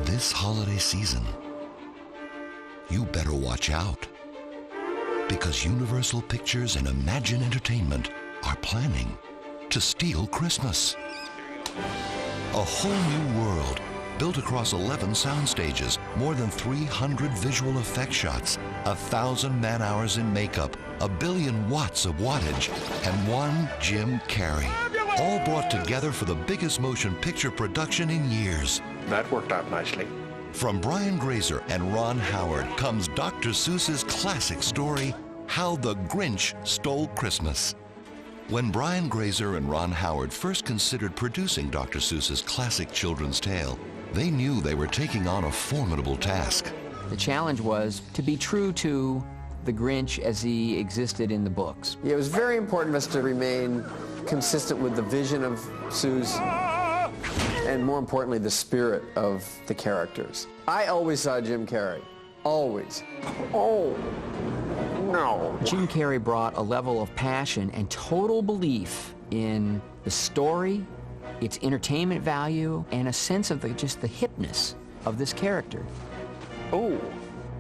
This holiday season, you better watch out, because Universal Pictures and Imagine Entertainment are planning to steal Christmas. A whole new world built across 11 sound stages, more than 300 visual effect shots, 1,000 man-hours in makeup, 1 billion watts of wattage, and one Jim Carrey. All brought together for the biggest motion picture production in years. That worked out nicely. From Brian Grazer and Ron Howard comes Dr. Seuss's classic story, How the Grinch Stole Christmas. When Brian Grazer and Ron Howard first considered producing Dr. Seuss's classic children's tale, they knew they were taking on a formidable task. The challenge was to be true to the Grinch as he existed in the books. It was very important for us to remain consistent with the vision of Seuss and, more importantly, the spirit of the characters. I always saw Jim Carrey. Always. Oh, no. Jim Carrey brought a level of passion and total belief in the story, its entertainment value, and a sense of just the hipness of this character. Oh,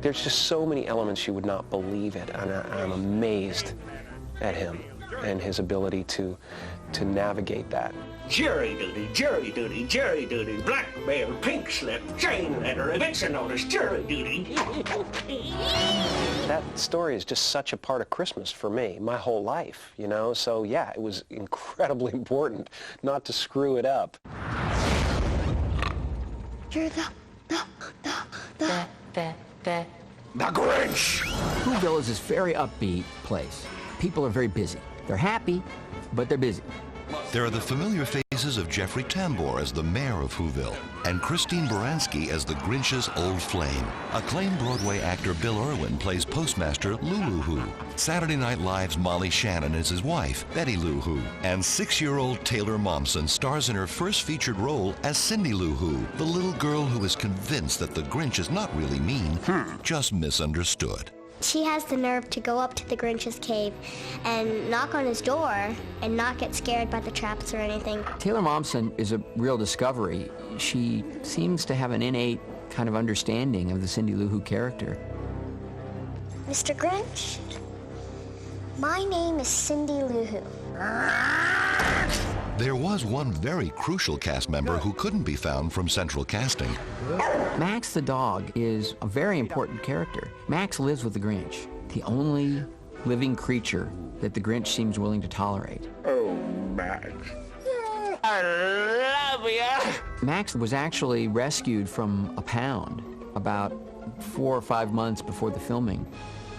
there's just so many elements you would not believe it, and I'm amazed at him and his ability to navigate that. Jury duty, jury duty, jury duty, blackmail, pink slip, chain letter, eviction notice, jury duty. That story is just such a part of Christmas for me, my whole life, you know? So yeah, it was incredibly important not to screw it up. The Grinch! Whoville is this very upbeat place. People are very busy. They're happy, but they're busy. There are the familiar faces of Jeffrey Tambor as the mayor of Whoville and Christine Baranski as the Grinch's old flame. Acclaimed Broadway actor Bill Irwin plays postmaster Lulu Who. Saturday Night Live's Molly Shannon is his wife, Betty Lou Who. And 6-year-old Taylor Momsen stars in her first featured role as Cindy Lou Who, the little girl who is convinced that the Grinch is not really mean, just misunderstood. She has the nerve to go up to the Grinch's cave and knock on his door and not get scared by the traps or anything. Taylor Momsen is a real discovery. She seems to have an innate kind of understanding of the Cindy Lou Who character. Mr. Grinch, my name is Cindy Lou Who. There was one very crucial cast member who couldn't be found from central casting. Max the dog is a very important character. Max lives with the Grinch, the only living creature that the Grinch seems willing to tolerate. Oh, Max. I love you. Max was actually rescued from a pound about 4 or 5 months before the filming.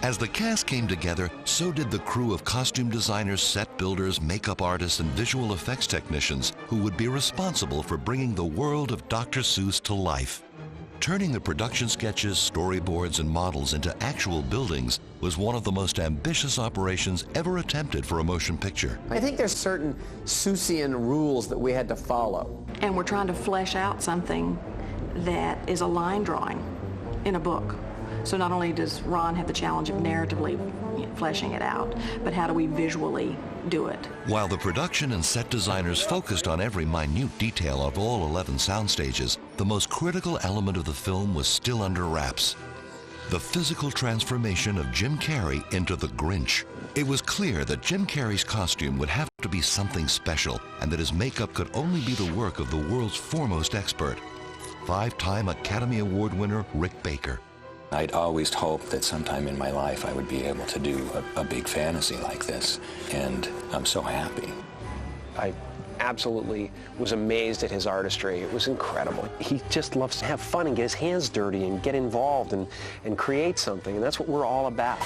As the cast came together, so did the crew of costume designers, set builders, makeup artists, and visual effects technicians who would be responsible for bringing the world of Dr. Seuss to life. Turning the production sketches, storyboards, and models into actual buildings was one of the most ambitious operations ever attempted for a motion picture. I think there's certain Seussian rules that we had to follow. And we're trying to flesh out something that is a line drawing in a book. So not only does Ron have the challenge of narratively fleshing it out, but how do we visually do it? While the production and set designers focused on every minute detail of all 11 sound stages, the most critical element of the film was still under wraps: the physical transformation of Jim Carrey into the Grinch. It was clear that Jim Carrey's costume would have to be something special, and that his makeup could only be the work of the world's foremost expert, 5-time Academy Award winner Rick Baker. I'd always hoped that sometime in my life I would be able to do a big fantasy like this, and I'm so happy. I absolutely was amazed at his artistry. It was incredible. He just loves to have fun and get his hands dirty and get involved and create something, and that's what we're all about.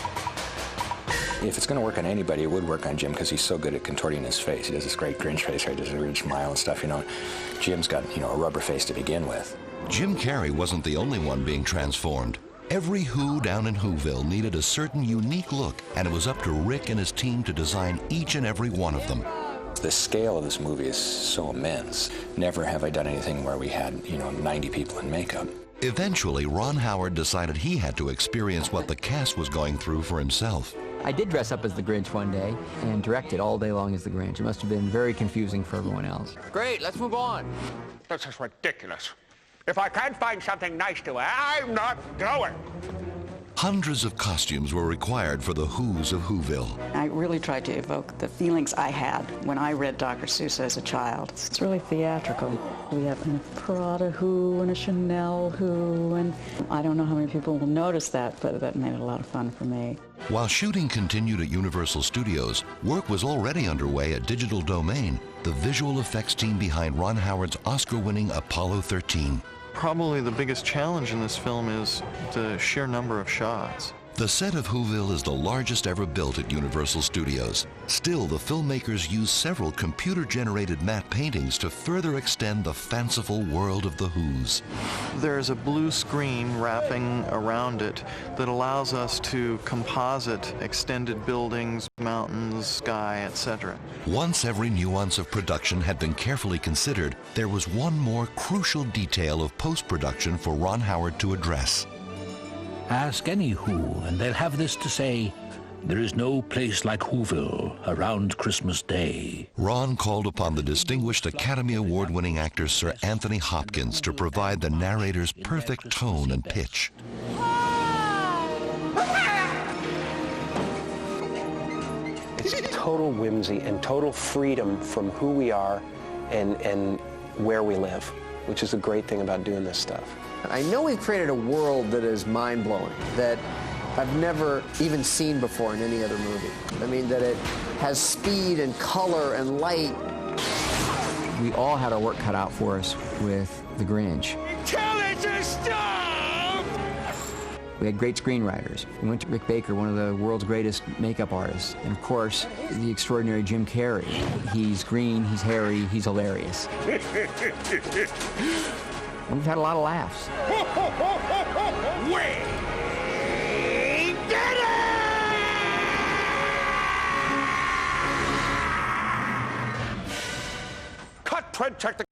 If it's going to work on anybody, it would work on Jim, because he's so good at contorting his face. He does this great Grinch face, right? He does a weird smile and stuff, you know. Jim's got, you know, a rubber face to begin with. Jim Carrey wasn't the only one being transformed. Every Who down in Whoville needed a certain unique look, and it was up to Rick and his team to design each and every one of them. The scale of this movie is so immense. Never have I done anything where we had, you know, 90 people in makeup. Eventually, Ron Howard decided he had to experience what the cast was going through for himself. I did dress up as the Grinch one day and directed all day long as the Grinch. It must have been very confusing for everyone else. Great, let's move on. That's just ridiculous. If I can't find something nice to wear, I'm not going. Hundreds of costumes were required for the Who's of Whoville. I really tried to evoke the feelings I had when I read Dr. Seuss as a child. It's really theatrical. We have a Prada Who and a Chanel Who, and I don't know how many people will notice that, but that made it a lot of fun for me. While shooting continued at Universal Studios, work was already underway at Digital Domain, the visual effects team behind Ron Howard's Oscar-winning Apollo 13. Probably the biggest challenge in this film is the sheer number of shots. The set of Whoville is the largest ever built at Universal Studios. Still, the filmmakers used several computer-generated matte paintings to further extend the fanciful world of the Who's. There's a blue screen wrapping around it that allows us to composite extended buildings, mountains, sky, etc. Once every nuance of production had been carefully considered, there was one more crucial detail of post-production for Ron Howard to address. Ask any Who, and they'll have this to say: there is no place like Whoville around Christmas Day. Ron called upon the distinguished Academy Award-winning actor Sir Anthony Hopkins to provide the narrator's perfect tone and pitch. It's total whimsy and total freedom from who we are and where we live, which is the great thing about doing this stuff. I know we've created a world that is mind-blowing, that I've never even seen before in any other movie. I mean, that it has speed and color and light. We all had our work cut out for us with The Grinch. Tell it to stop! We had great screenwriters. We went to Rick Baker, one of the world's greatest makeup artists. And of course, the extraordinary Jim Carrey. He's green, he's hairy, he's hilarious. And we've had a lot of laughs. We did it! Cut, print, check the